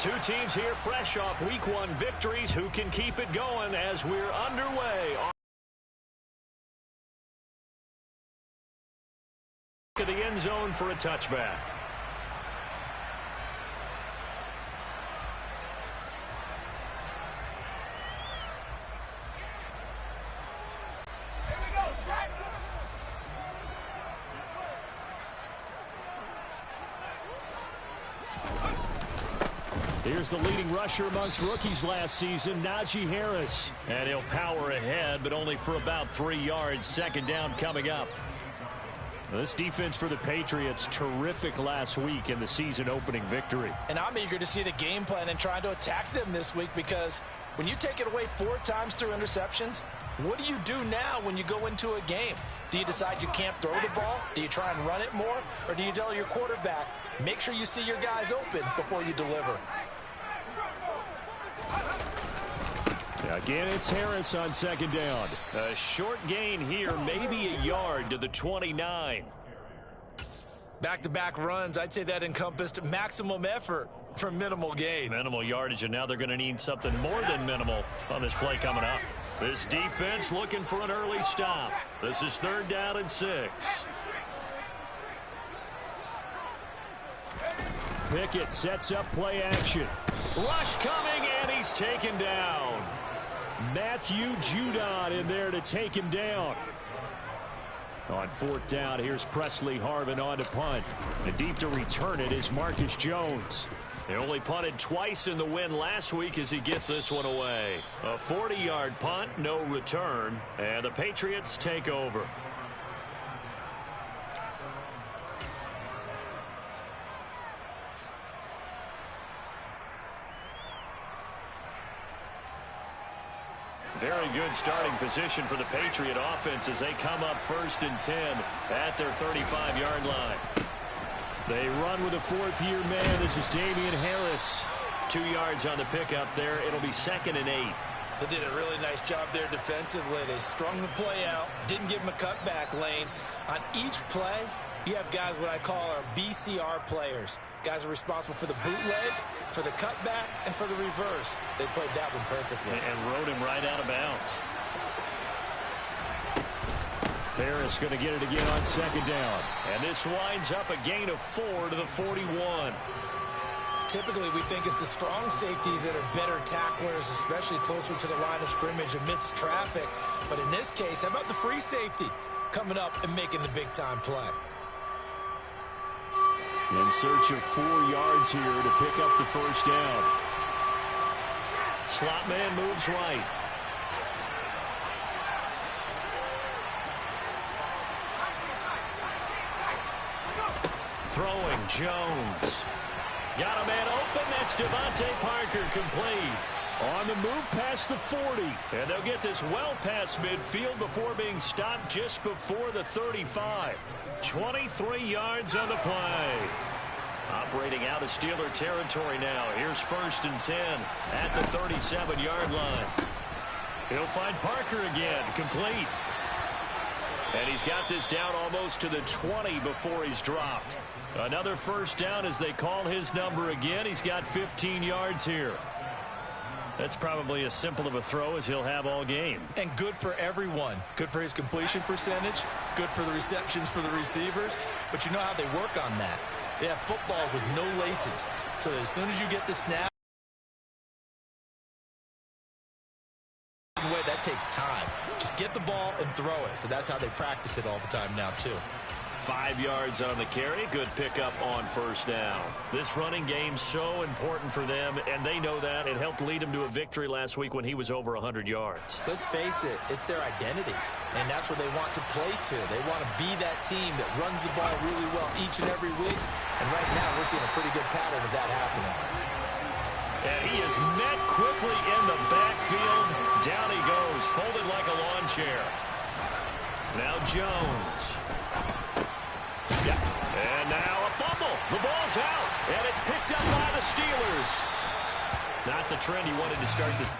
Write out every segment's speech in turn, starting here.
Two teams here fresh off Week 1 victories. Who can keep it going as we're underway? To the end zone for a touchback. Here's the leading rusher amongst rookies last season, Najee Harris. And he'll power ahead, but only for about 3 yards. Second down coming up. This defense for the Patriots, terrific last week in the season-opening victory. And I'm eager to see the game plan and trying to attack them this week, because when you take it away 4 times through interceptions, what do you do now when you go into a game? Do you decide you can't throw the ball? Do you try and run it more? Or do you tell your quarterback, make sure you see your guys open before you deliver? Again, it's Harris on second down. A short gain here, maybe a yard to the 29. Back-to-back runs, I'd say that encompassed maximum effort for minimal gain. Minimal yardage, and now they're going to need something more than minimal on this play coming up. This defense looking for an early stop. This is 3rd down and 6. Pickett sets up play action. Rush coming, and he's taken down. Matthew Judon in there to take him down. On 4th down, here's Presley Harvin on to punt. And deep to return it is Marcus Jones. They only punted twice in the win last week as he gets this one away. A 40-yard punt, no return, and the Patriots take over. Very good starting position for the Patriot offense as they come up 1st and 10 at their 35-yard line. They run with a 4th-year man. This is Damian Harris. 2 yards on the pickup there. It'll be 2nd and 8. They did a really nice job there defensively. They strung the play out, didn't give him a cutback lane. On each play, you have guys what I call our BCR players. Guys are responsible for the bootleg, for the cutback, and for the reverse. They played that one perfectly. And rode him right out of bounds. Harris going to get it again on 2nd down. And this winds up a gain of 4 to the 41. Typically, we think it's the strong safeties that are better tacklers, especially closer to the line of scrimmage amidst traffic. But in this case, how about the free safety coming up and making the big-time play? In search of 4 yards here to pick up the 1st down. Slot man moves right. Throwing Jones. Got a man open. That's Devontae Parker complete. On the move past the 40. And they'll get this well past midfield before being stopped just before the 35. 23 yards on the play. Operating out of Steeler territory now. Here's 1st and 10 at the 37-yard line. He'll find Parker again, complete. And he's got this down almost to the 20 before he's dropped. Another 1st down as they call his number again. He's got 15 yards here. That's probably as simple of a throw as he'll have all game. And good for everyone. Good for his completion percentage. Good for the receptions for the receivers. But you know how they work on that. They have footballs with no laces. So that as soon as you get the snap, that takes time. Just get the ball and throw it. So that's how they practice it all the time now, too. 5 yards on the carry. Good pickup on 1st down. This running game so important for them, and they know that. It helped lead them to a victory last week when he was over 100 yards. Let's face it, it's their identity, and that's what they want to play to. They want to be that team that runs the ball really well each and every week, and right now we're seeing a pretty good pattern of that happening. And he is met quickly in the backfield. Down he goes, folded like a lawn chair. Now Jones. And now a fumble. The ball's out, and it's picked up by the Steelers. Not the trend he wanted to start this.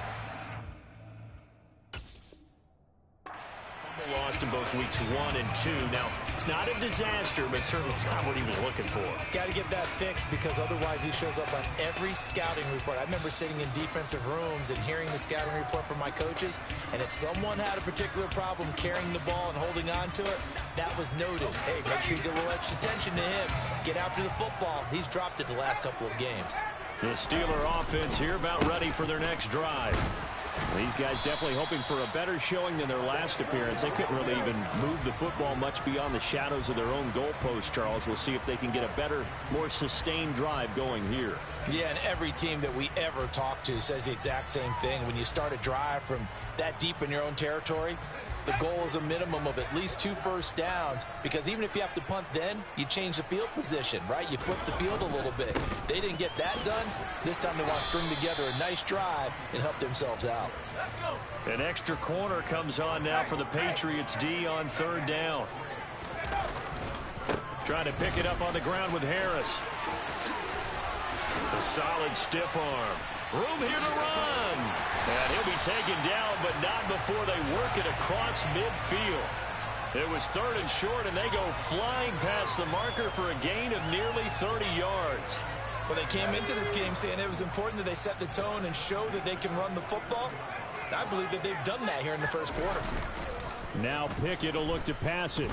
Fumble loss missed in both weeks 1 and 2. Now, it's not a disaster, but certainly not what he was looking for. Got to get that fixed because otherwise he shows up on every scouting report. I remember sitting in defensive rooms and hearing the scouting report from my coaches, and if someone had a particular problem carrying the ball and holding on to it, that was noted. Hey, make sure you get a little extra attention to him. Get after the football. He's dropped it the last couple of games. The Steeler offense here about ready for their next drive. These guys definitely hoping for a better showing than their last appearance. They couldn't really even move the football much beyond the shadows of their own goalpost, Charles. We'll see if they can get a better, more sustained drive going here. Yeah, and every team that we ever talk to says the exact same thing. When you start a drive from that deep in your own territory, the goal is a minimum of at least 2 first downs, because even if you have to punt then, you change the field position, right? You flip the field a little bit. They didn't get that done. This time they want to string together a nice drive and help themselves out. An extra corner comes on now for the Patriots D on 3rd down. Trying to pick it up on the ground with Harris. A solid stiff arm. Room here to run. And he'll be taken down, but not before they work it across midfield. It was 3rd and short, and they go flying past the marker for a gain of nearly 30 yards. Well, they came into this game saying it was important that they set the tone and show that they can run the football. And I believe that they've done that here in the first quarter. Now Pickett will look to pass it.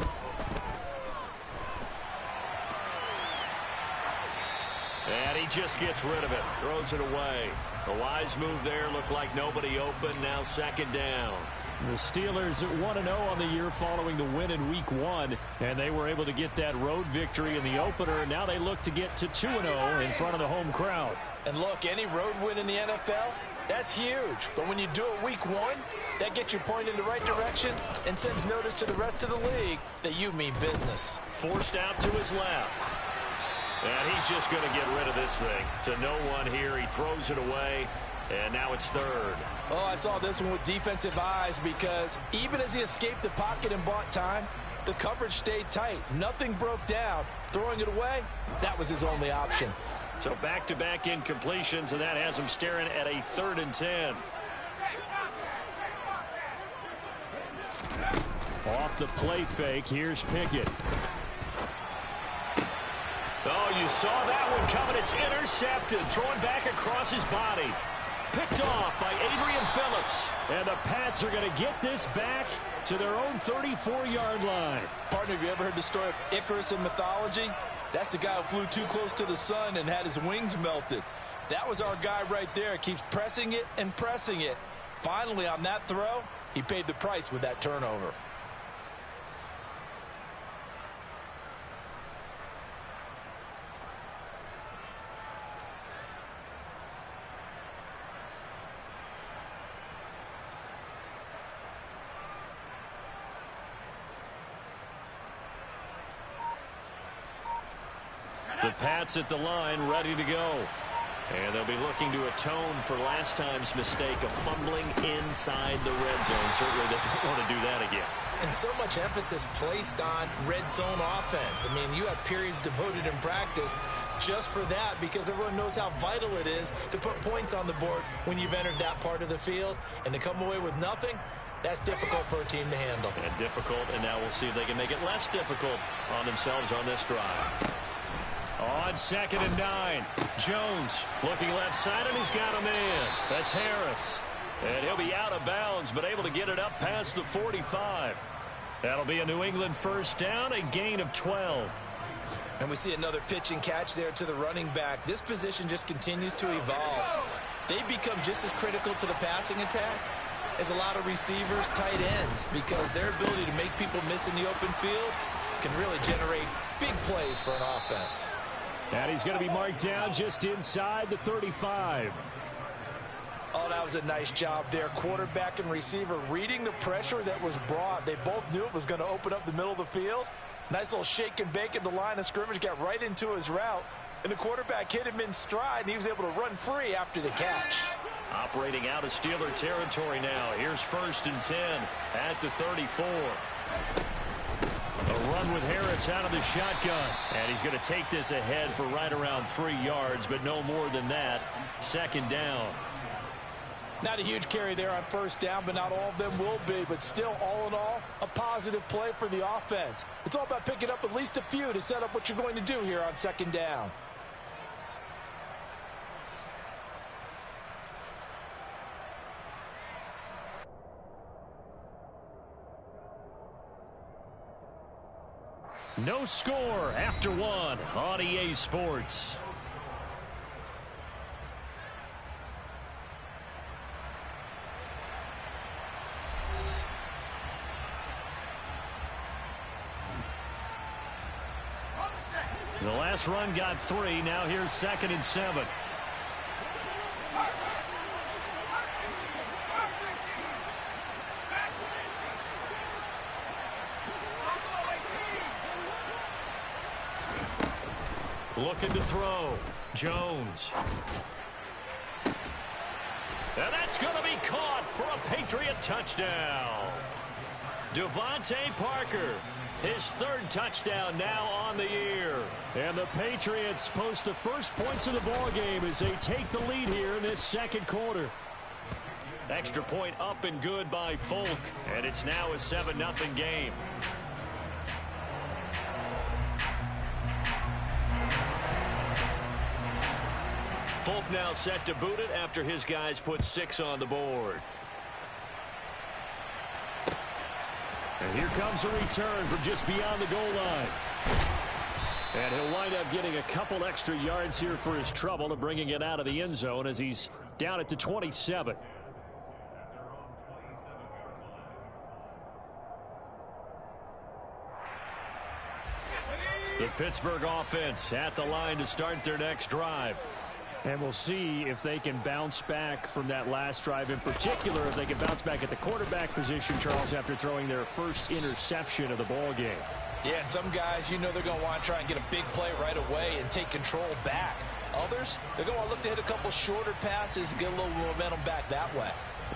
And he just gets rid of it. Throws it away. A wise move there. Looked like nobody open. Now 2nd down. The Steelers at 1-0 on the year following the win in Week 1. And they were able to get that road victory in the opener. Now they look to get to 2-0 in front of the home crowd. And look, any road win in the NFL, that's huge. But when you do it Week 1, that gets your point in the right direction and sends notice to the rest of the league that you mean business. Forced out to his left. And he's just going to get rid of this thing. To no one here. He throws it away. And now it's 3rd. Oh, I saw this one with defensive eyes, because even as he escaped the pocket and bought time, the coverage stayed tight. Nothing broke down. Throwing it away, that was his only option. So back-to-back incompletions, and that has him staring at a 3rd and 10. Off the play fake, here's Pickett. Oh, you saw that one coming. It's intercepted. Thrown back across his body. Picked off by Adrian Phillips. And the Pats are going to get this back to their own 34-yard line. Partner, have you ever heard the story of Icarus in mythology? That's the guy who flew too close to the sun and had his wings melted. That was our guy right there. Keeps pressing it and pressing it. Finally, on that throw, he paid the price with that turnover. The Pats at the line, ready to go. And they'll be looking to atone for last time's mistake of fumbling inside the red zone. Certainly they don't want to do that again. And so much emphasis placed on red zone offense. I mean, you have periods devoted in practice just for that, because everyone knows how vital it is to put points on the board when you've entered that part of the field. And to come away with nothing, that's difficult for a team to handle. And difficult, and now we'll see if they can make it less difficult on themselves on this drive. On 2nd and 9, Jones looking left side, and he's got a man. That's Harris. And he'll be out of bounds, but able to get it up past the 45. That'll be a New England first down, a gain of 12. And we see another pitch and catch there to the running back. This position just continues to evolve. They become just as critical to the passing attack as a lot of receivers, tight ends, because their ability to make people miss in the open field can really generate big plays for an offense. And he's going to be marked down just inside the 35. Oh, that was a nice job there. Quarterback and receiver reading the pressure that was brought. They both knew it was going to open up the middle of the field. Nice little shake and bake at the line of scrimmage, got right into his route. And the quarterback hit him in stride, and he was able to run free after the catch. Operating out of Steeler territory now. Here's 1st and 10 at the 34. A run with Harris out of the shotgun. And he's going to take this ahead for right around 3 yards, but no more than that. 2nd down. Not a huge carry there on first down, but not all of them will be. But still, all in all, a positive play for the offense. It's all about picking up at least a few to set up what you're going to do here on second down. No score after one on EA Sports. The last run got 3. Now here's 2nd and 7. Looking to throw. Jones. And that's going to be caught for a Patriot touchdown. Devontae Parker, his 3rd touchdown now on the year. And the Patriots post the first points of the ball game as they take the lead here in this second quarter. Extra point up and good by Folk, and it's now a 7-0 game. Folk now set to boot it after his guys put 6 on the board. And here comes a return from just beyond the goal line. And he'll wind up getting a couple extra yards here for his trouble and bringing it out of the end zone as he's down at the 27. The Pittsburgh offense at the line to start their next drive. And we'll see if they can bounce back from that last drive, in particular if they can bounce back at the quarterback position, Charles, after throwing their first interception of the ball game. Yeah, and some guys, you know they're going to want to try and get a big play right away and take control back. Others, they're going to look to hit a couple shorter passes and get a little momentum back that way.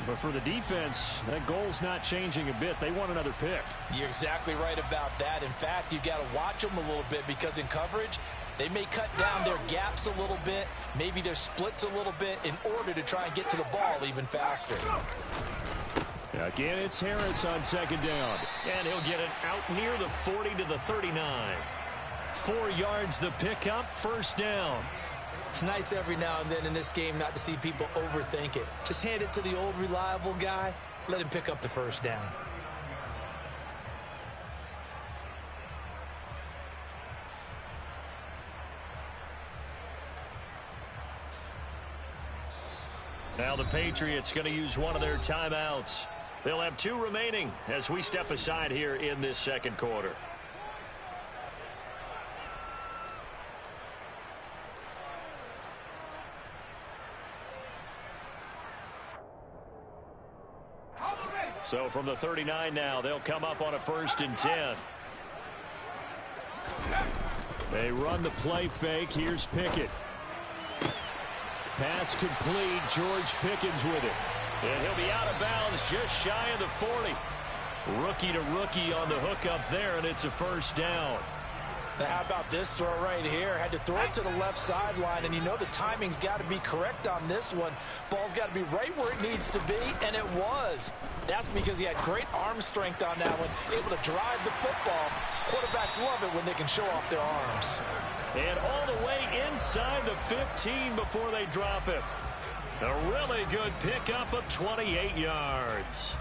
But for the defense, that goal's not changing a bit. They want another pick. You're exactly right about that. In fact, you've got to watch them a little bit because in coverage, they may cut down their gaps a little bit, maybe their splits a little bit in order to try and get to the ball even faster. Again, it's Harris on 2nd down. And he'll get it out near the 40 to the 39. 4 yards the pickup, first down. It's nice every now and then in this game not to see people overthink it. Just hand it to the old reliable guy, let him pick up the first down. Now the Patriots going to use one of their timeouts. They'll have 2 remaining as we step aside here in this second quarter. So from the 39 now, they'll come up on a 1st and 10. They run the play fake. Here's Pickett. Pass complete. George Pickens with it. And he'll be out of bounds just shy of the 40. Rookie to rookie on the hookup there, and it's a first down. Now how about this throw right here? Had to throw it to the left sideline, and you know the timing's got to be correct on this one. Ball's got to be right where it needs to be, and it was. That's because he had great arm strength on that one, able to drive the football. Quarterbacks love it when they can show off their arms. And all the way inside the 15 before they drop it. A really good pickup of 28 yards.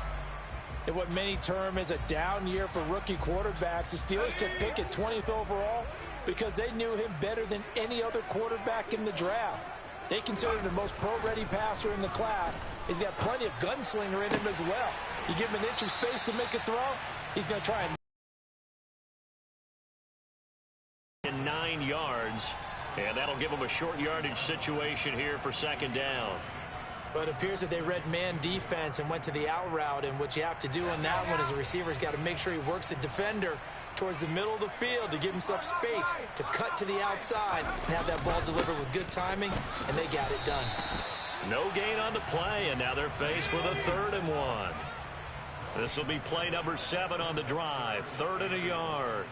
In what many term is a down year for rookie quarterbacks, the Steelers took Pickett 20th overall because they knew him better than any other quarterback in the draft. They considered him the most pro-ready passer in the class. He's got plenty of gunslinger in him as well. You give him an inch of space to make a throw, he's going to try and 9 yards, and that'll give him a short yardage situation here for 2nd down. But it appears that they read man defense and went to the out route, and what you have to do on that one is the receiver's got to make sure he works the defender towards the middle of the field to give himself space to cut to the outside and have that ball delivered with good timing, and they got it done. No gain on the play, and now they're faced with a 3rd and 1. This will be play number 7 on the drive, 3rd and a yard.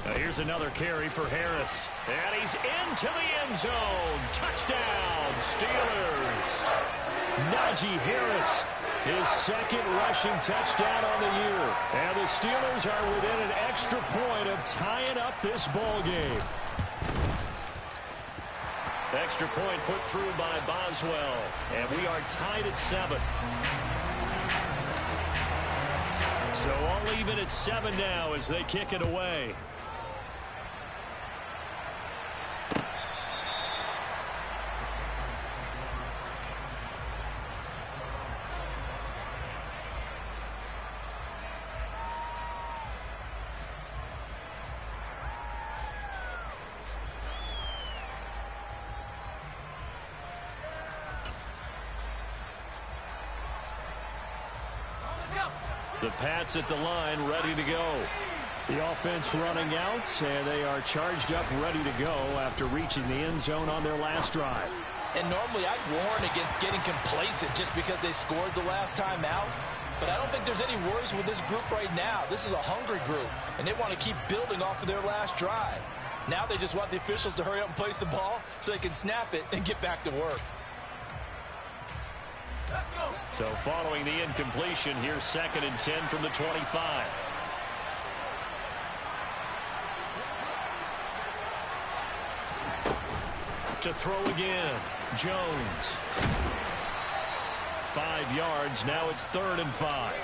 Now here's Here's another carry for Harris. And he's into the end zone. Touchdown, Steelers. Najee Harris, his second rushing touchdown on the year. And the Steelers are within an extra point of tying up this ball game. Extra point put through by Boswell. And we are tied at 7. So all even at 7 now as they kick it away. The Pats at the line, ready to go. The offense running out, and they are charged up, ready to go after reaching the end zone on their last drive. And normally I'd warn against getting complacent just because they scored the last time out. But I don't think there's any worries with this group right now. This is a hungry group, and they want to keep building off of their last drive. Now they just want the officials to hurry up and place the ball so they can snap it and get back to work. So following the incompletion, here's 2nd and 10 from the 25. To throw again, Jones. 5 yards, now it's 3rd and 5.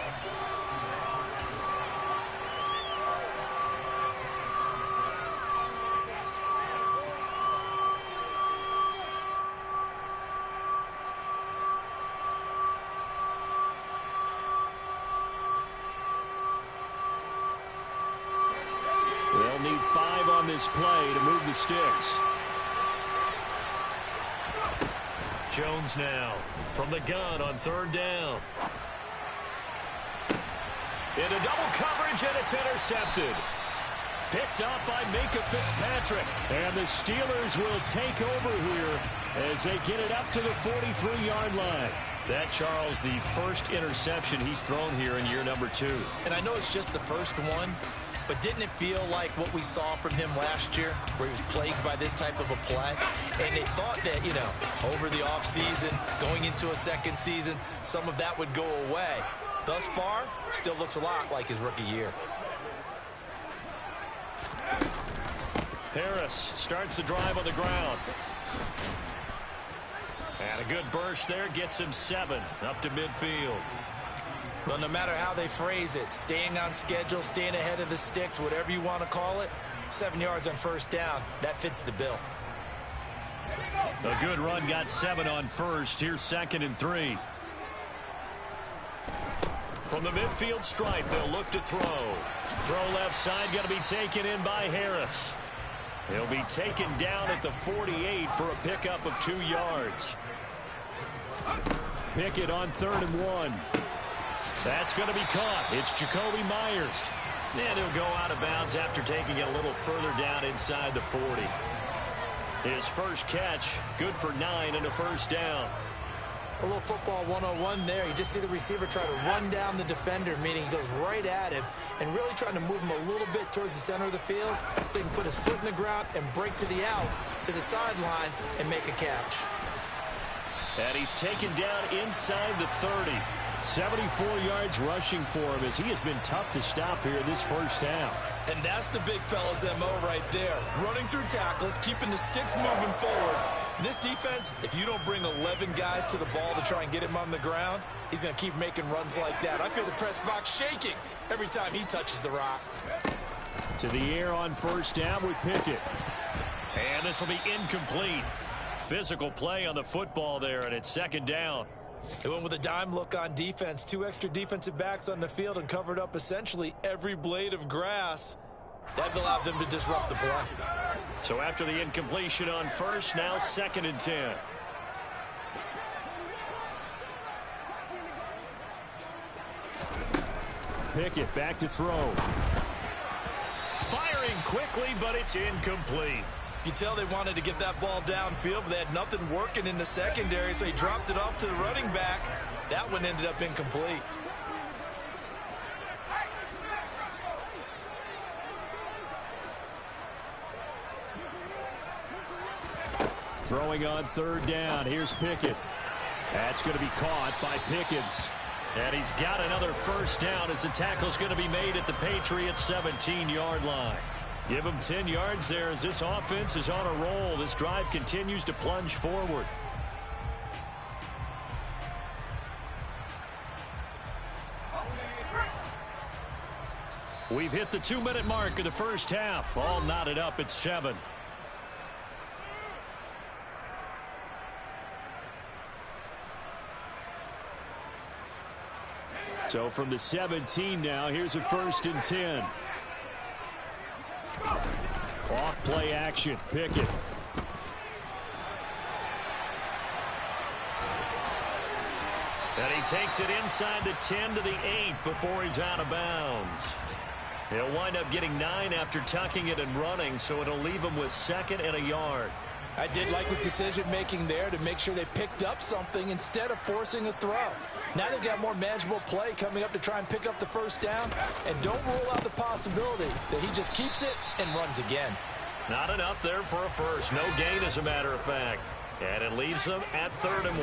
They'll need 5 on this play to move the sticks. Jones now from the gun on 3rd down. Into double coverage, and it's intercepted. Picked up by Minka Fitzpatrick. And the Steelers will take over here as they get it up to the 43-yard line. That, Charles, the first interception he's thrown here in year number 2. And I know it's just the first one, but didn't it feel like what we saw from him last year, where he was plagued by this type of a play? And they thought that, you know, over the offseason, going into a second season, some of that would go away. Thus far, still looks a lot like his rookie year. Harris starts the drive on the ground. And a good burst there gets him 7 up to midfield. Well, no matter how they phrase it, staying on schedule, staying ahead of the sticks, whatever you want to call it, 7 yards on 1st down, that fits the bill. A good run got 7 on 1st. Here's 2nd and 3. From the midfield stripe, they'll look to throw. Throw left side, going to be taken in by Harris. He'll be taken down at the 48 for a pickup of 2 yards. Pickett on 3rd and 1. That's going to be caught. It's Jacoby Myers. And he'll go out of bounds after taking it a little further down inside the 40. His first catch, good for 9 and a 1st down. A little football 101 there. You just see the receiver try to run down the defender, meaning he goes right at him and really trying to move him a little bit towards the center of the field so he can put his foot in the ground and break to the out, to the sideline, and make a catch. And he's taken down inside the 30. 74 yards rushing for him as he has been tough to stop here this first half. And that's the big fella's MO right there. Running through tackles, keeping the sticks moving forward. This defense, if you don't bring 11 guys to the ball to try and get him on the ground, he's going to keep making runs like that. I feel the press box shaking every time he touches the rock. To the air on 1st down with Pickett. And this will be incomplete. Physical play on the football there, and it's 2nd down. They went with a dime look on defense. 2 extra defensive backs on the field and covered up essentially every blade of grass. That allowed them to disrupt the play. So after the incompletion on 1st, now 2nd and 10. Pickett back to throw. Firing quickly, but it's incomplete. You tell they wanted to get that ball downfield, but they had nothing working in the secondary, so he dropped it off to the running back. That one ended up incomplete. Throwing on third down. Here's Pickett. That's going to be caught by Pickens. And he's got another first down as the tackle's going to be made at the Patriots' 17-yard line. Give him 10 yards there as this offense is on a roll. This drive continues to plunge forward. We've hit the 2-minute mark of the first half. All knotted up at 7. So from the 17 now, here's a 1st and 10. Off play action. Pickett. And he takes it inside the 10 to the 8 before he's out of bounds. He'll wind up getting 9 after tucking it and running, so it'll leave him with 2nd and a yard. I did like his decision-making there to make sure they picked up something instead of forcing a throw. Now they've got more manageable play coming up to try and pick up the first down, and don't rule out the possibility that he just keeps it and runs again. Not enough there for a first. No gain, as a matter of fact. And it leaves them at 3rd and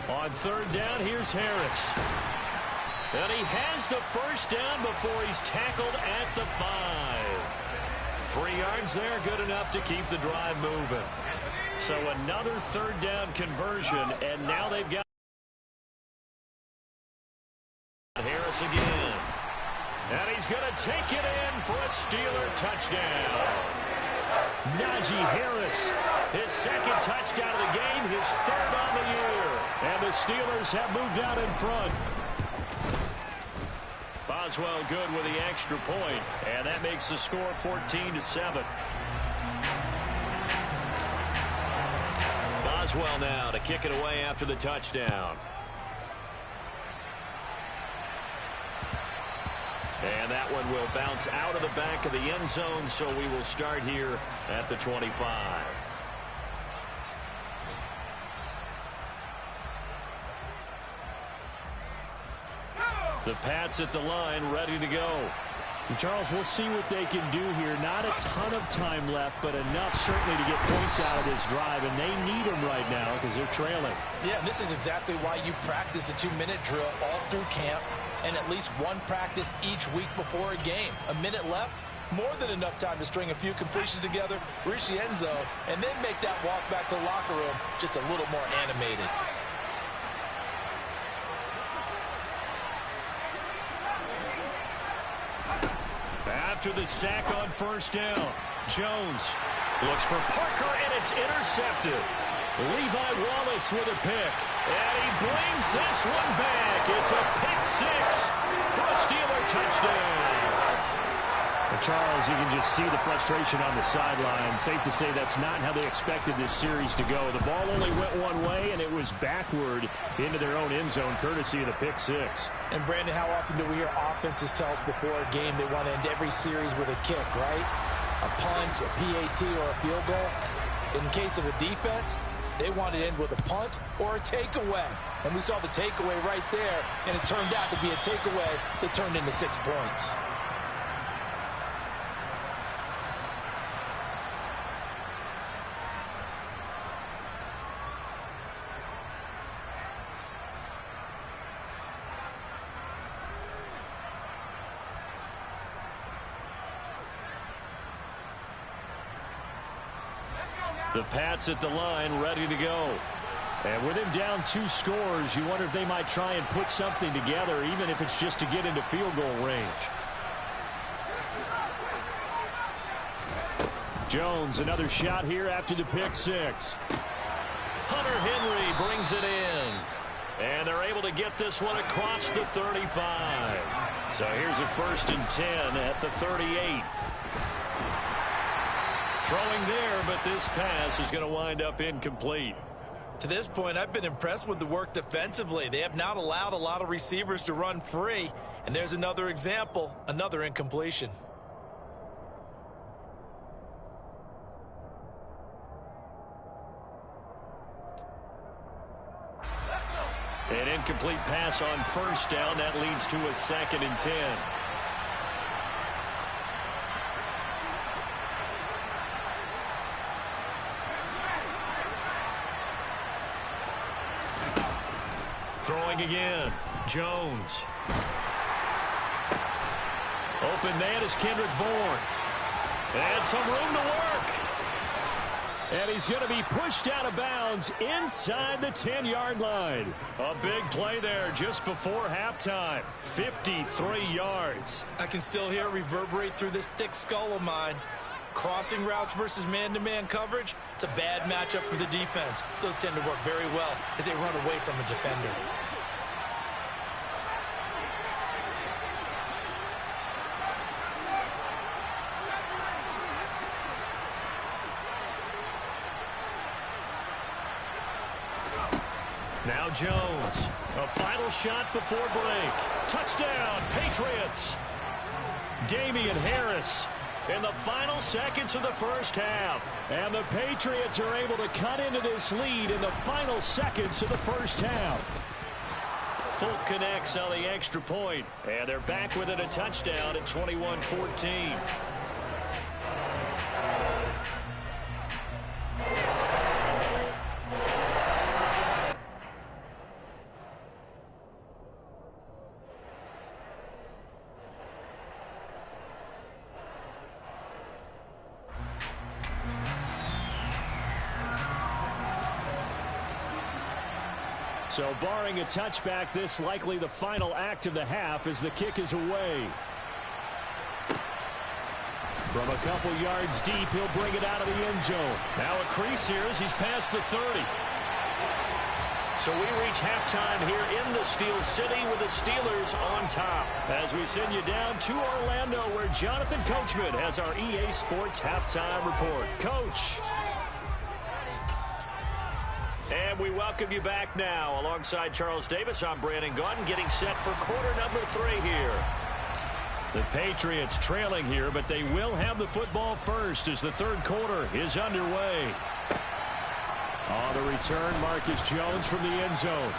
1. On 3rd down, here's Harris. And he has the first down before he's tackled at the 5. 3 yards there, good enough to keep the drive moving. So another 3rd down conversion, and now they've got Harris again. And he's going to take it in for a Steeler touchdown. Najee Harris, his 2nd touchdown of the game, his 3rd on the year. And the Steelers have moved out in front. Boswell good with the extra point, and that makes the score 14-7. Boswell now to kick it away after the touchdown. And that one will bounce out of the back of the end zone, so we will start here at the 25. The Pats at the line, ready to go. And Charles, we'll see what they can do here. Not a ton of time left, but enough certainly to get points out of this drive, and they need them right now because they're trailing. Yeah, and this is exactly why you practice a 2-minute drill all through camp and at least one practice each week before a game. A minute left, more than enough time to string a few completions together, reach the end zone, and then make that walk back to the locker room just a little more animated. After the sack on first down, Jones looks for Parker, and it's intercepted. Levi Wallace with a pick, and he brings this one back. It's a pick 6 for a Steeler touchdown. Well, Charles, you can just see the frustration on the sideline. Safe to say that's not how they expected this series to go. The ball only went one way, and it was backward into their own end zone, courtesy of the pick 6. And, Brandon, how often do we hear offenses tell us before a game they want to end every series with a kick, right? A punt, a PAT, or a field goal. In case of a defense, they want to end with a punt or a takeaway. And we saw the takeaway right there, and it turned out to be a takeaway that turned into 6 points. The Pats at the line, ready to go. And with him down 2 scores, you wonder if they might try and put something together, even if it's just to get into field goal range. Jones, another shot here after the pick 6. Hunter Henry brings it in. And they're able to get this one across the 35. So here's a 1st and 10 at the 38. Throwing there, but this pass is going to wind up incomplete. To this point, I've been impressed with the work defensively. They have not allowed a lot of receivers to run free. And there's another example, another incompletion. An incomplete pass on first down. That leads to a 2nd and 10. again. Jones. Open man is Kendrick Bourne. And some room to work. And he's going to be pushed out of bounds inside the 10-yard line. A big play there just before halftime. 53 yards. I can still hear it reverberate through this thick skull of mine. Crossing routes versus man-to-man coverage, it's a bad matchup for the defense. Those tend to work very well as they run away from a defender. Now Jones, a final shot before break. Touchdown, Patriots. Damian Harris in the final seconds of the first half. And the Patriots are able to cut into this lead in the final seconds of the first half. Folk connects on the extra point, and they're back within a touchdown at 21-14. So barring a touchback, this likely the final act of the half as the kick is away. From a couple yards deep, he'll bring it out of the end zone. Now a crease here as he's past the 30. So we reach halftime here in the Steel City with the Steelers on top. As we send you down to Orlando where Jonathan Coachman has our EA Sports halftime report. Coach. And we welcome you back now. Alongside Charles Davis, I'm Brandon Gunn, getting set for quarter number 3 here. The Patriots trailing here, but they will have the football first as the third quarter is underway. On the return, Marcus Jones from the end zone.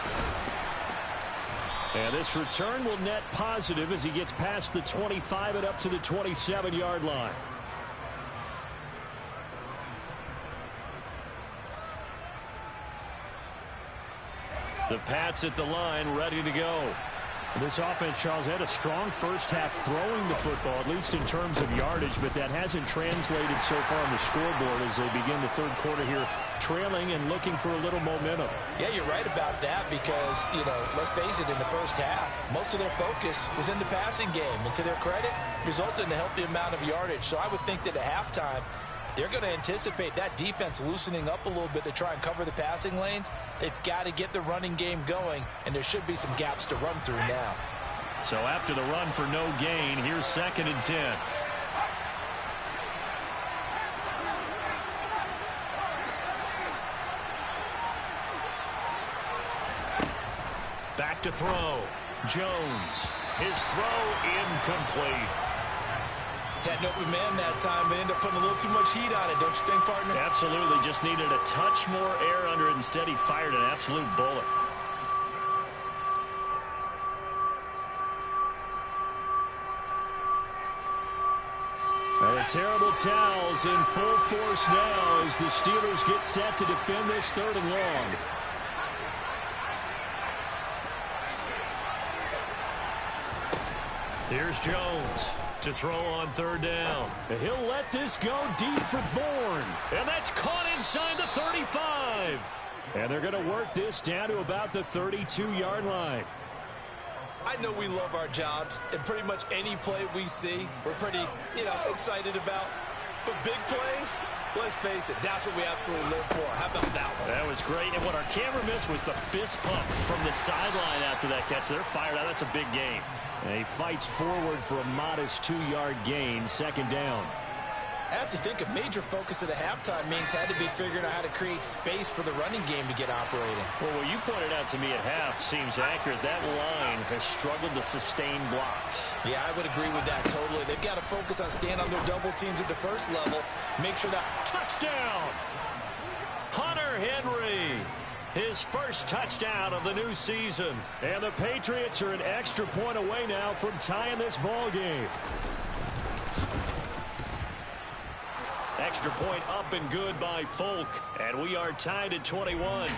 And this return will net positive as he gets past the 25 and up to the 27-yard line. The Pats at the line, ready to go. This offense, Charles, had a strong first half throwing the football, at least in terms of yardage, but that hasn't translated so far on the scoreboard as they begin the third quarter here, trailing and looking for a little momentum. Yeah, you're right about that because, let's face it, in the first half, most of their focus was in the passing game. And to their credit, resulted in a healthy amount of yardage. So I would think that at halftime, they're going to anticipate that defense loosening up a little bit to try and cover the passing lanes. They've got to get the running game going, and there should be some gaps to run through now. So after the run for no gain, here's 2nd and 10. Back to throw. Jones. His throw incomplete. Had an open man that time, but ended up putting a little too much heat on it, don't you think, partner? Absolutely. Just needed a touch more air under it. Instead, he fired an absolute bullet. And the terrible towels in full force now as the Steelers get set to defend this 3rd and long. Here's Jones to throw on 3rd down. And he'll let this go deep for Bourne. And that's caught inside the 35. And they're going to work this down to about the 32-yard line. I know we love our jobs, and pretty much any play we see, we're pretty, excited about. But big plays, let's face it, that's what we absolutely live for. How about that one? That was great. And what our camera missed was the fist pump from the sideline after that catch. They're fired out. That's a big game. And he fights forward for a modest 2-yard gain, 2nd down. I have to think a major focus of the halftime meetings had to be figuring out how to create space for the running game to get operating. Well, what you pointed out to me at half seems accurate. That line has struggled to sustain blocks. Yeah, I would agree with that totally. They've got to focus on staying on their double teams at the first level. Make sure that... Touchdown! Hunter Henry. His first touchdown of the new season. And the Patriots are an extra point away now from tying this ball game. Extra point up and good by Folk. And we are tied at 21.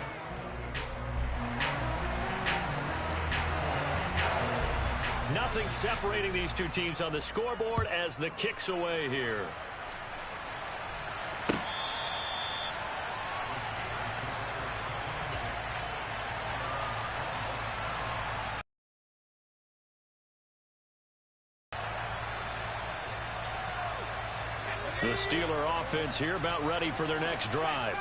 Nothing separating these two teams on the scoreboard as the kick's away here. The Steeler offense here about ready for their next drive.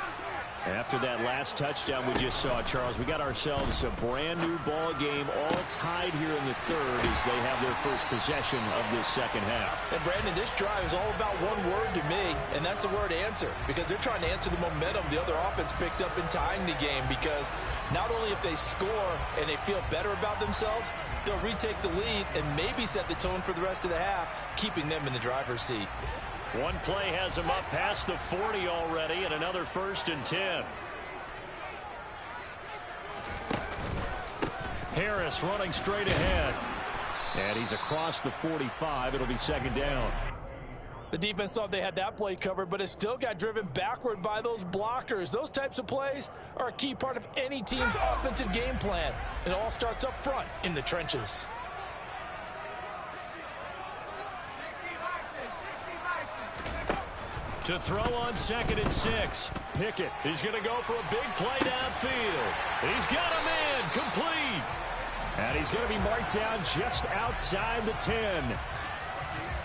After that last touchdown we just saw, Charles, we got ourselves a brand new ball game, all tied here in the third as they have their first possession of this second half. And Brandon, this drive is all about one word to me, and that's the word answer, because they're trying to answer the momentum the other offense picked up in tying the game, because not only if they score and they feel better about themselves, they'll retake the lead and maybe set the tone for the rest of the half, keeping them in the driver's seat. One play has him up past the 40 already, and another 1st and 10. Harris running straight ahead. And he's across the 45. It'll be 2nd down. The defense thought they had that play covered, but it still got driven backward by those blockers. Those types of plays are a key part of any team's offensive game plan. It all starts up front in the trenches. To throw on 2nd and 6. Pickett. He's going to go for a big play downfield. He's got a man complete. And he's going to be marked down just outside the 10.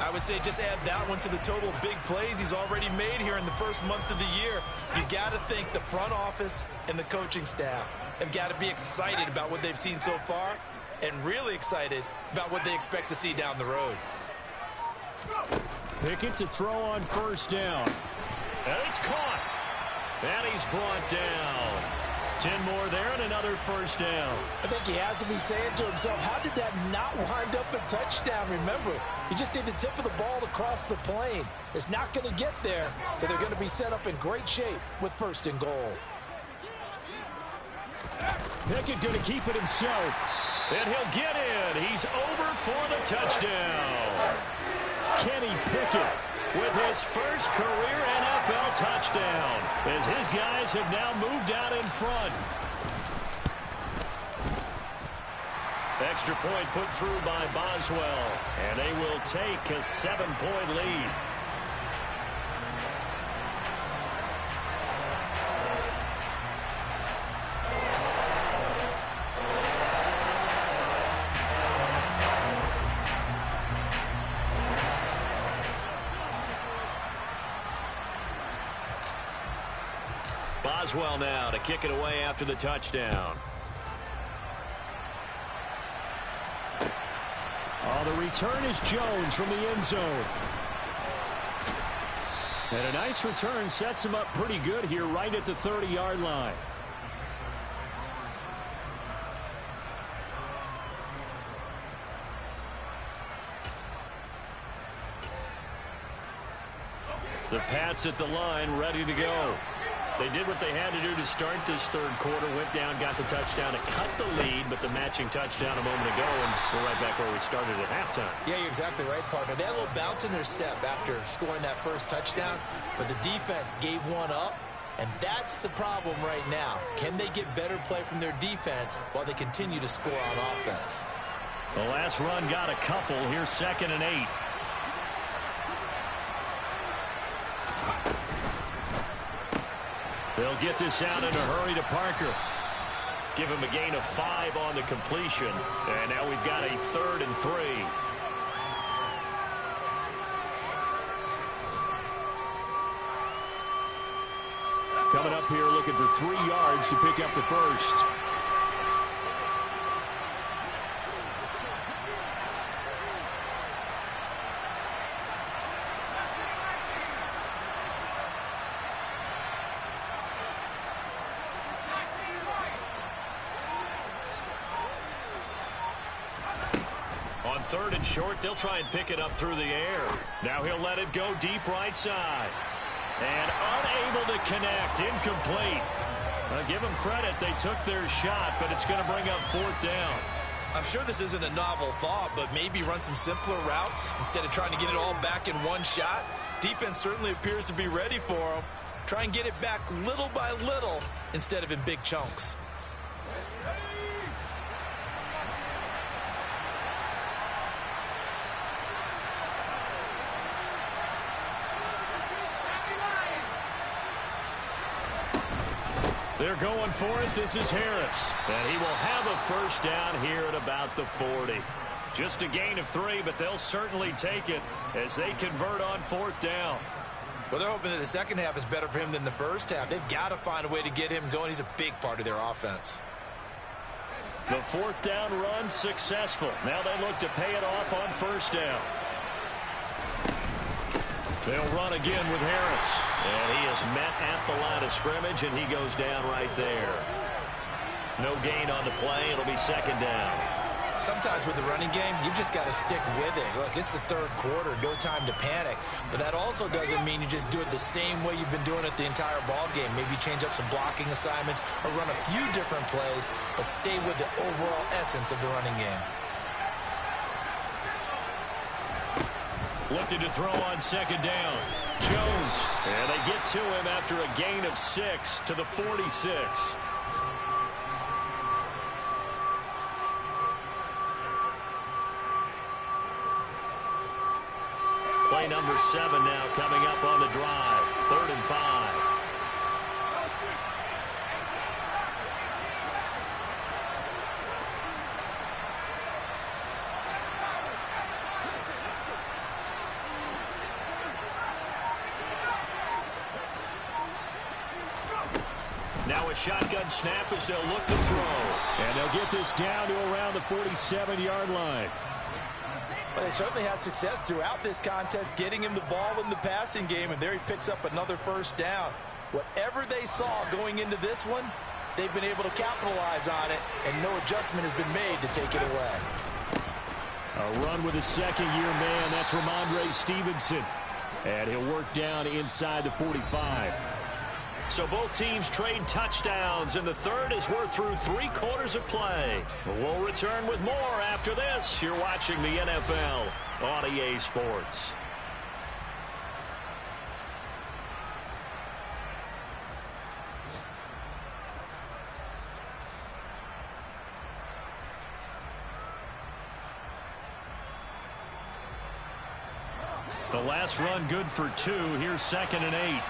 I would say just add that one to the total of big plays he's already made here in the first month of the year. You got to think the front office and the coaching staff have got to be excited about what they've seen so far and really excited about what they expect to see down the road. Pickett to throw on 1st down. And it's caught. And he's brought down. 10 more there and another 1st down. I think he has to be saying to himself, how did that not wind up a touchdown? Remember, you just need the tip of the ball to cross the plane. It's not going to get there, but they're going to be set up in great shape with 1st and goal. Pickett going to keep it himself. And he'll get in. He's over for the touchdown. Kenny Pickett with his first career NFL touchdown as his guys have now moved out in front. Extra point put through by Boswell, and they will take a 7-point lead. Boswell now to kick it away after the touchdown. Oh, the return is Jones from the end zone. And a nice return sets him up pretty good here right at the 30-yard line. The Pats at the line ready to go. They did what they had to do to start this third quarter. Went down, got the touchdown to cut the lead, but the matching touchdown a moment ago, and we're right back where we started at halftime. Yeah, you're exactly right, partner. They had a little bounce in their step after scoring that first touchdown, but the defense gave one up, and that's the problem right now. Can they get better play from their defense while they continue to score on offense? The last run got a couple. Here's 2nd and 8. They'll get this out in a hurry to Parker. Give him a gain of 5 on the completion. And now we've got a 3rd and 3. Coming up here looking for 3 yards to pick up the first. On 3rd and short, they'll try and pick it up through the air. Now he'll let it go deep right side. And unable to connect, incomplete. Give them credit, they took their shot, but it's going to bring up 4th down. I'm sure this isn't a novel thought, but maybe run some simpler routes instead of trying to get it all back in one shot. Defense certainly appears to be ready for them. Try and get it back little by little instead of in big chunks. They're going for it. This is Harris. And he will have a first down here at about the 40. Just a gain of 3, but they'll certainly take it as they convert on 4th down. Well, they're hoping that the second half is better for him than the first half. They've got to find a way to get him going. He's a big part of their offense. The 4th down run successful. Now they look to pay it off on 1st down. They'll run again with Harris. And he is met at the line of scrimmage, and he goes down right there. No gain on the play. It'll be 2nd down. Sometimes with the running game, you've just got to stick with it. Look, it's the 3rd quarter, no time to panic. But that also doesn't mean you just do it the same way you've been doing it the entire ball game. Maybe change up some blocking assignments or run a few different plays, but stay with the overall essence of the running game. Looking to throw on 2nd down. Jones. And they get to him after a gain of 6 to the 46. Play number 7 now coming up on the drive. 3rd and 5. Now a shotgun snap as they'll look to throw. And they'll get this down to around the 47-yard line. Well, they certainly had success throughout this contest getting him the ball in the passing game, and there he picks up another 1st down. Whatever they saw going into this one, they've been able to capitalize on it, and no adjustment has been made to take it away. A run with a 2nd-year man. That's Ramondre Stevenson. And he'll work down inside the 45. So both teams trade touchdowns, and the 3rd as we're through 3 quarters of play. We'll return with more after this. You're watching the NFL on EA Sports. The last run good for 2. Here's 2nd and 8.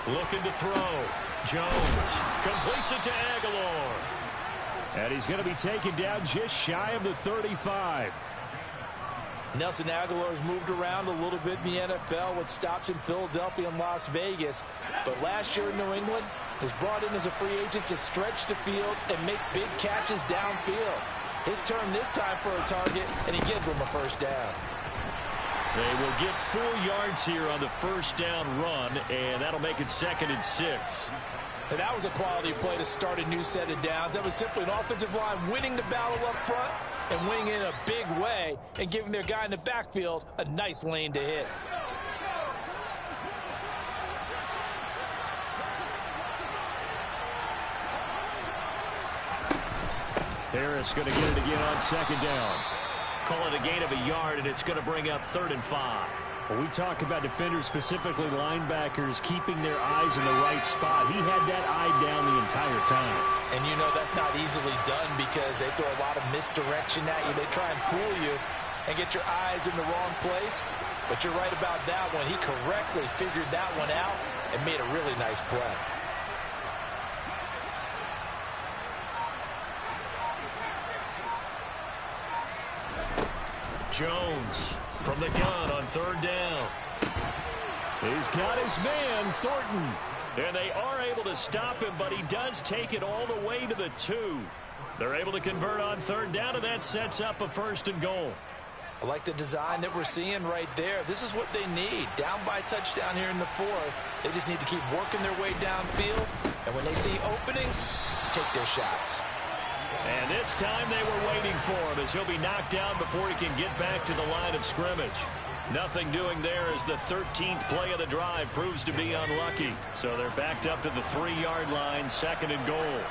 Looking to throw. Jones completes it to Aguilar. And he's going to be taken down just shy of the 35. Nelson Aguilar's moved around a little bit in the NFL with stops in Philadelphia and Las Vegas. But last year in New England, was brought in as a free agent to stretch the field and make big catches downfield. His turn this time for a target, and he gives them a 1st down. They will get 4 yards here on the 1st down run, and that'll make it 2nd and 6. And that was a quality play to start a new set of downs. That was simply an offensive line winning the battle up front and winning in a big way and giving their guy in the backfield a nice lane to hit. Harris going to get it again on 2nd down. Call it a gain of a yard, and it's going to bring up 3rd and 5. When we talk about defenders, specifically linebackers, keeping their eyes in the right spot, he had that eye down the entire time. And you know that's not easily done because they throw a lot of misdirection at you. They try and fool you and get your eyes in the wrong place. But you're right about that one. He correctly figured that one out and made a really nice play. Jones from the gun on 3rd down. He's got his man, Thornton. And they are able to stop him, but he does take it all the way to the 2. They're able to convert on 3rd down, and that sets up a 1st and goal. I like the design that we're seeing right there. This is what they need. Down by touchdown here in the 4th. They just need to keep working their way downfield. And when they see openings, take their shots. And this time they were waiting for him as he'll be knocked down before he can get back to the line of scrimmage. Nothing doing there as the 13th play of the drive proves to be unlucky. So they're backed up to the 3-yard line, 2nd and goal.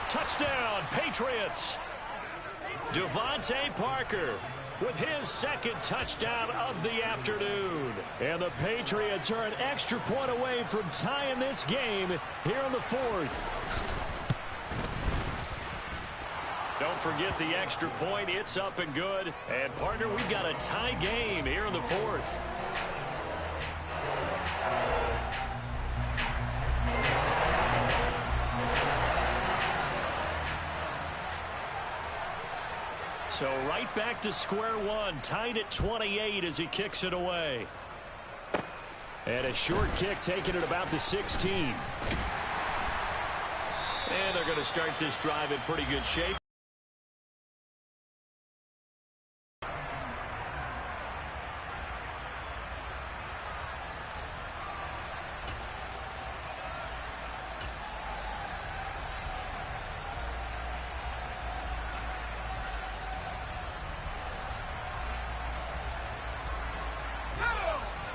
Touchdown, Patriots! Devontae Parker with his 2nd touchdown of the afternoon. And the Patriots are an extra point away from tying this game here in the 4th. Don't forget the extra point. It's up and good. And, partner, we've got a tie game here in the fourth. So right back to square one, tied at 28 as he kicks it away. And a short kick taken at about the 16. And they're going to start this drive in pretty good shape.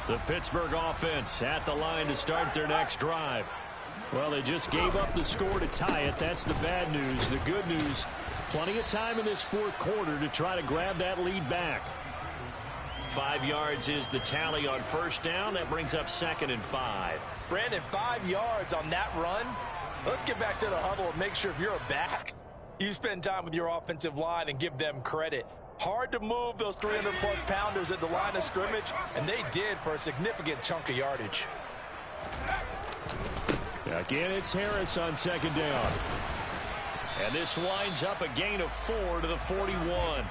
The Pittsburgh offense at the line to start their next drive. Well, they just gave up the score to tie it. That's the bad news. The good news, plenty of time in this fourth quarter to try to grab that lead back. 5 yards is the tally on first down. That brings up 2nd and 5. Brandon, 5 yards on that run. Let's get back to the huddle and make sure if you're a back, you spend time with your offensive line and give them credit. Hard to move those 300-plus pounders at the line of scrimmage, and they did for a significant chunk of yardage. Again, it's Harris on 2nd down. And this winds up a gain of 4 to the 41.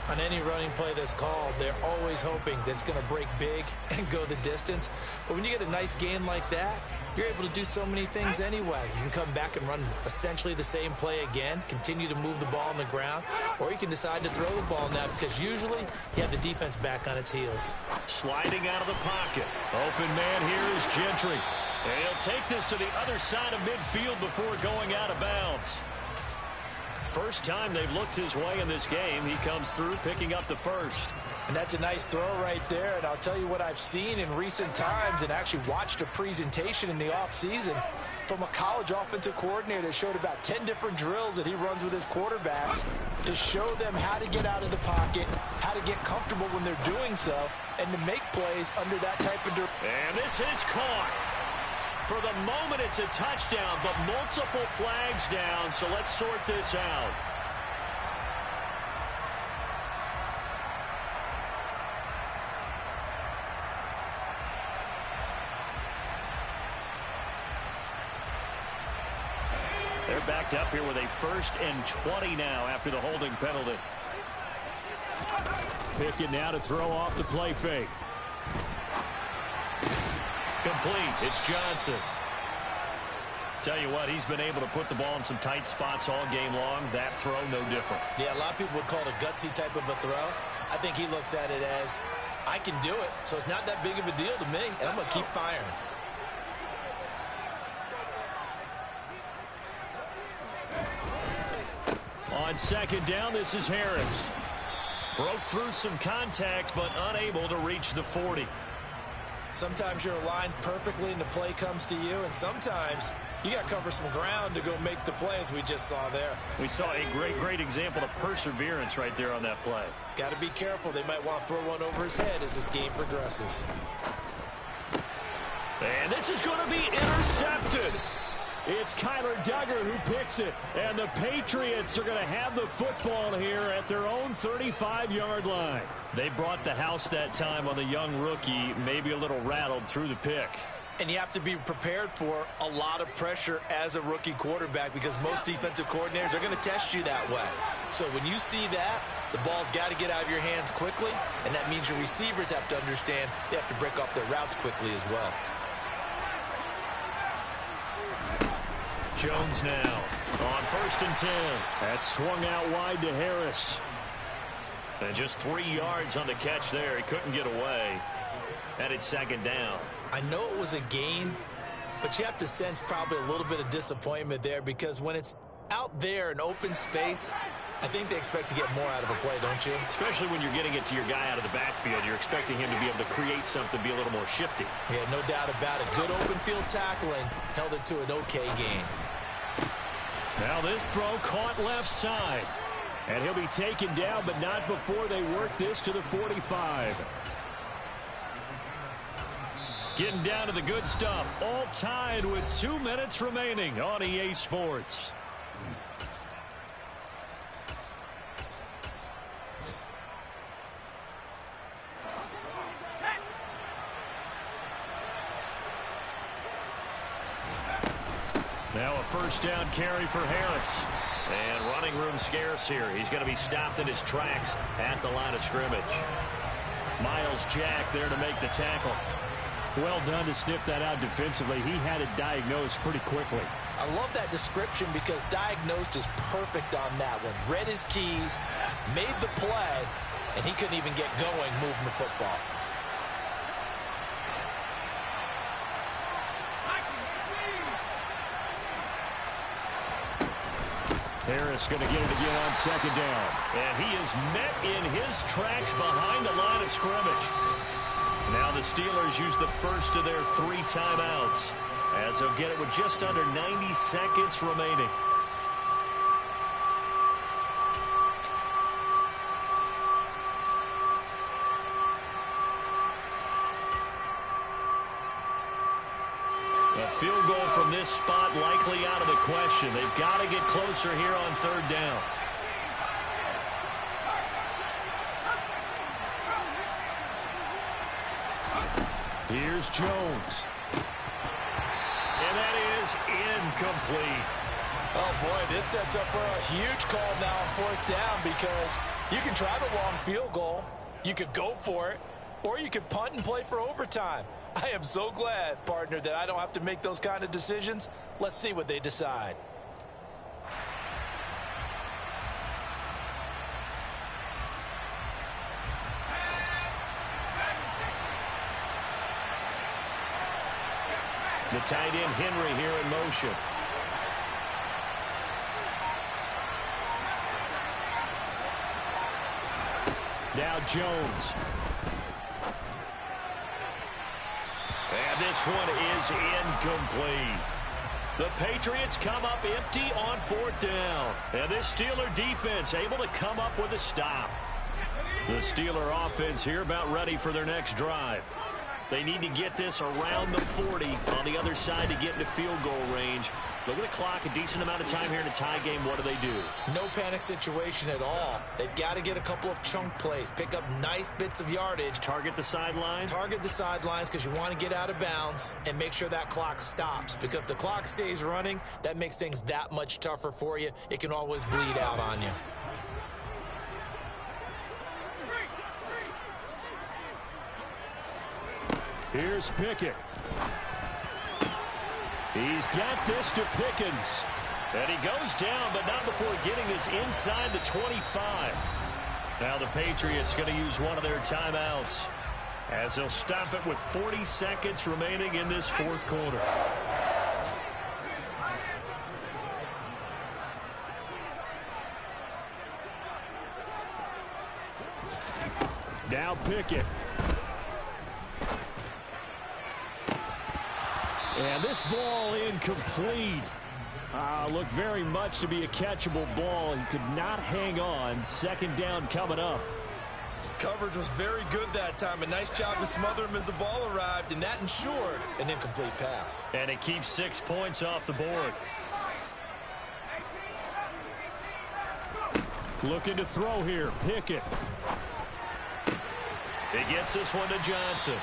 On any running play that's called, they're always hoping that it's going to break big and go the distance. But when you get a nice gain like that, you're able to do so many things anyway. You can come back and run essentially the same play again, continue to move the ball on the ground, or you can decide to throw the ball now because usually you have the defense back on its heels. Sliding out of the pocket. Open man here is Gentry. And he'll take this to the other side of midfield before going out of bounds. First time they've looked his way in this game. He comes through picking up the first. And that's a nice throw right there. And I'll tell you what I've seen in recent times and actually watched a presentation in the offseason from a college offensive coordinator that showed about 10 different drills that he runs with his quarterbacks to show them how to get out of the pocket, how to get comfortable when they're doing so, and to make plays under that type of And this is caught. For the moment, it's a touchdown, but multiple flags down, so let's sort this out. They're backed up here with a 1st and 20 now after the holding penalty. Pickett now to throw off the play fake. Complete. It's Johnson. Tell you what, he's been able to put the ball in some tight spots all game long. That throw, no different. Yeah, a lot of people would call it a gutsy type of a throw. I think he looks at it as, I can do it, so it's not that big of a deal to me, and I'm going to keep firing. On 2nd down, this is Harris. Broke through some contact, but unable to reach the 40. Sometimes you're aligned perfectly and the play comes to you, and sometimes you got to cover some ground to go make the play, as we just saw there. We saw a great example of perseverance right there on that play. Got to be careful. They might want to throw one over his head as this game progresses. And this is going to be intercepted. It's Kyler Duggar who picks it, and the Patriots are going to have the football here at their own 35-yard line. They brought the house that time on the young rookie, maybe a little rattled through the pick. And you have to be prepared for a lot of pressure as a rookie quarterback because most defensive coordinators are going to test you that way. So when you see that, the ball's got to get out of your hands quickly, and that means your receivers have to understand they have to break off their routes quickly as well. Jones now on 1st and 10. That's swung out wide to Harris. And just 3 yards on the catch there. He couldn't get away. And it's 2nd down. I know it was a gain, but you have to sense probably a little bit of disappointment there because when it's out there in open space, I think they expect to get more out of a play, don't you? Especially when you're getting it to your guy out of the backfield. You're expecting him to be able to create something, be a little more shifty. Yeah, no doubt about it. Good open field tackling held it to an okay gain. Now this throw caught left side. And he'll be taken down, but not before they work this to the 45. Getting down to the good stuff. All tied with 2 minutes remaining on EA Sports. Now a first down carry for Harris. And running room scarce here. He's going to be stopped in his tracks at the line of scrimmage. Miles Jack there to make the tackle. Well done to sniff that out defensively. He had it diagnosed pretty quickly. I love that description because diagnosed is perfect on that one. Read his keys, made the play, and he couldn't even get going moving the football. Harris going to get it again on second down. And he is met in his tracks behind the line of scrimmage. Now the Steelers use the first of their 3 timeouts as they'll get it with just under 90 seconds remaining. A field goal from this spot likely out of the question. They've got to get closer here on third down. Here's Jones. And that is incomplete. Oh, boy, this sets up for a huge call now on fourth down because you can try the long field goal, you could go for it, or you could punt and play for overtime. I am so glad, partner, that I don't have to make those kind of decisions. Let's see what they decide. The tight end Henry here in motion. Now Jones. And this one is incomplete. The Patriots come up empty on fourth down. And this Steeler defense able to come up with a stop. The Steeler offense here about ready for their next drive. They need to get this around the 40 on the other side to get into field goal range. Look at the clock, a decent amount of time here in a tie game. What do? No panic situation at all. They've got to get a couple of chunk plays, pick up nice bits of yardage. Target the sidelines? Target the sidelines because you want to get out of bounds and make sure that clock stops. Because if the clock stays running, that makes things that much tougher for you. It can always bleed out on you. Here's Pickett. He's got this to Pickens. And he goes down, but not before getting this inside the 25. Now the Patriots going to use one of their timeouts as they'll stop it with 40 seconds remaining in this fourth quarter. Now Pickett. And this ball incomplete. Looked very much to be a catchable ball. He could not hang on. Second down coming up. Coverage was very good that time. A nice job to smother him as the ball arrived, and that ensured an incomplete pass. And it keeps 6 points off the board. Looking to throw here. Pickett. He gets this one to Johnson.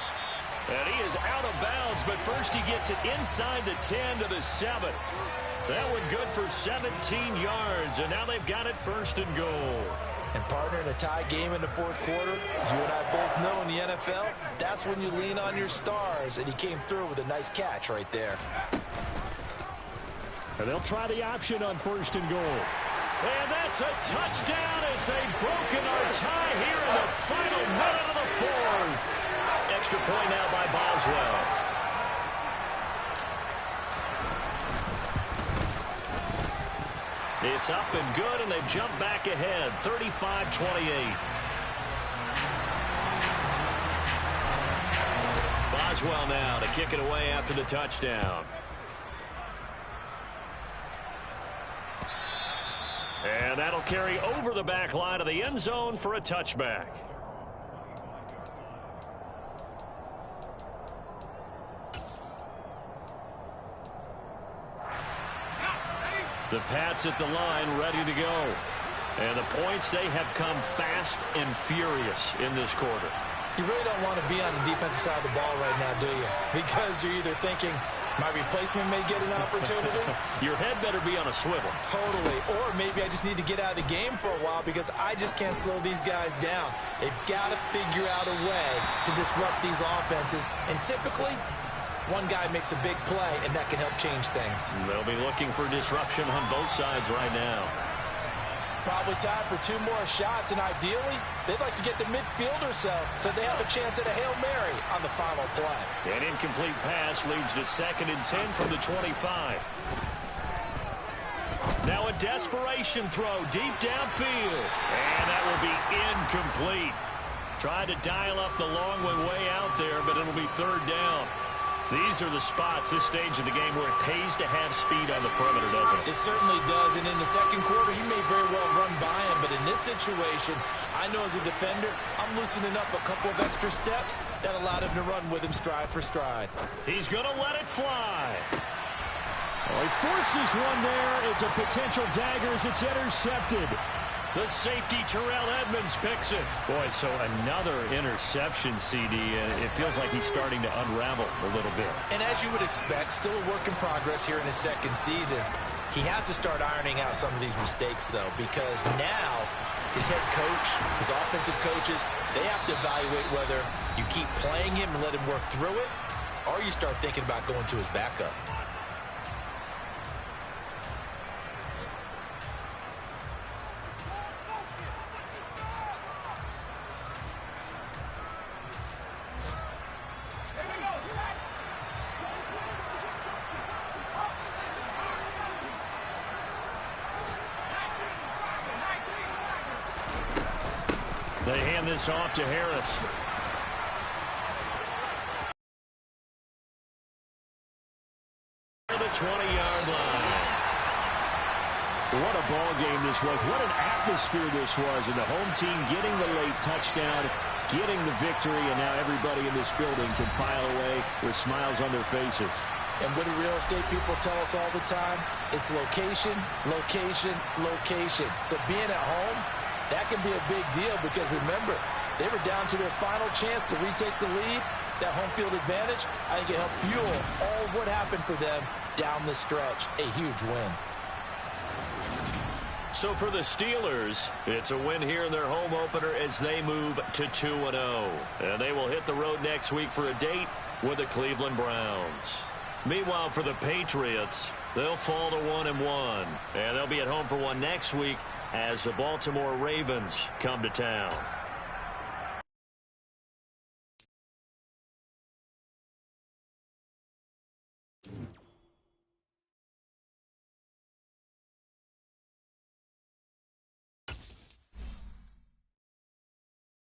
And he is out of bounds, but first he gets it inside the 10 to the 7. That one good for 17 yards, and now they've got it first and goal. And partner, in a tie game in the fourth quarter, you and I both know in the NFL, that's when you lean on your stars, and he came through with a nice catch right there. And they'll try the option on first and goal. And that's a touchdown as they've broken our tie here in the final minute of the fourth. Extra point now by Boswell. It's up and good, and they've jumped back ahead, 35-28. Boswell now to kick it away after the touchdown. And that'll carry over the back line of the end zone for a touchback. The Pats at the line ready to go. And the points, they have come fast and furious in this quarter. You really don't want to be on the defensive side of the ball right now, do you? Because you're either thinking, my replacement may get an opportunity. Your head better be on a swivel. Totally. Or maybe I just need to get out of the game for a while because I just can't slow these guys down. They've got to figure out a way to disrupt these offenses. And typically, one guy makes a big play, and that can help change things. They'll be looking for disruption on both sides right now. Probably time for 2 more shots, and ideally, they'd like to get to midfield or so they have a chance at a Hail Mary on the final play. An incomplete pass leads to 2nd and 10 from the 25. Now a desperation throw deep downfield, and that will be incomplete. Tried to dial up the long one way out there, but it'll be 3rd down. These are the spots, this stage of the game, where it pays to have speed on the perimeter, doesn't it? It certainly does, and in the second quarter, he may very well run by him, but in this situation, I know as a defender, I'm loosening up a couple of extra steps that allowed him to run with him stride for stride. He's going to let it fly. Well, he forces one there. It's a potential dagger as it's intercepted. The safety, Terrell Edmonds, picks it. Boy, so another interception, CD. It feels like he's starting to unravel a little bit. And as you would expect, still a work in progress here in his second season. He has to start ironing out some of these mistakes, though, because now his head coach, his offensive coaches, they have to evaluate whether you keep playing him and let him work through it, or you start thinking about going to his backup. They hand this off to Harris. The 20-yard line. What a ball game this was. What an atmosphere this was. And the home team getting the late touchdown, getting the victory, and now everybody in this building can file away with smiles on their faces. And what do real estate people tell us all the time? It's location, location, location. So being at home, that can be a big deal because, remember, they were down to their final chance to retake the lead. That home field advantage, I think it helped fuel all of what happened for them down the stretch. A huge win. So for the Steelers, it's a win here in their home opener as they move to 2-0. And they will hit the road next week for a date with the Cleveland Browns. Meanwhile, for the Patriots, they'll fall to 1-1. And they'll be at home for one next week as the Baltimore Ravens come to town.